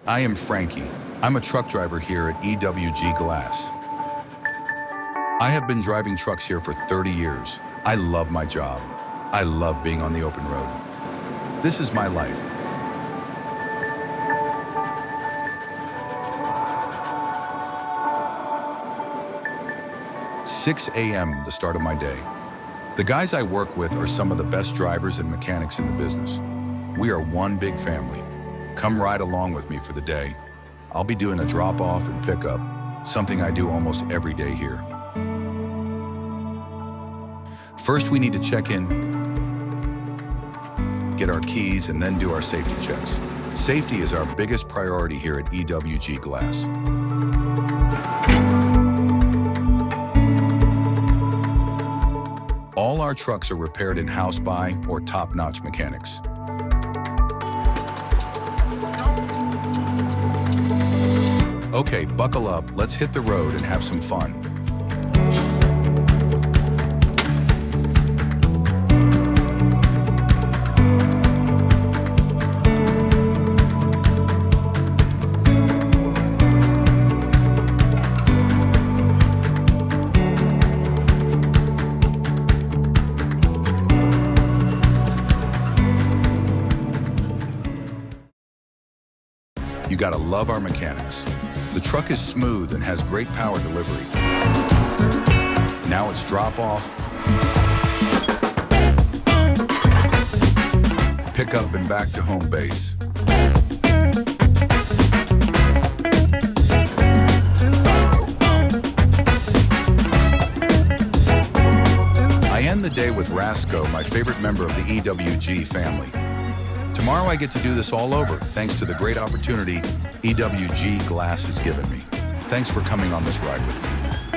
I am Frankie. I'm a truck driver here at EWG Glass. I have been driving trucks here for 30 years. I love my job. I love being on the open road. This is my life. "6 a.m., the start of my day. The guys I work with are some of the best drivers and mechanics in the business. We are one big family. Come ride along with me for the day. I'll be doing a drop-off and pickup, something I do almost every day here. First, we need to check in, get our keys, and then do our safety checks. Safety is our biggest priority here at EWG Glass. All our trucks are repaired in-house by or top-notch mechanics. Okay, buckle up, let's hit the road and have some fun. You gotta love our mechanics. The truck is smooth and has great power delivery. Now it's drop off, pick up and back to home base. I end the day with Rasco, my favorite member of the EWG family. Tomorrow I get to do this all over, thanks to the great opportunity EWG Glass has given me. Thanks for coming on this ride with me.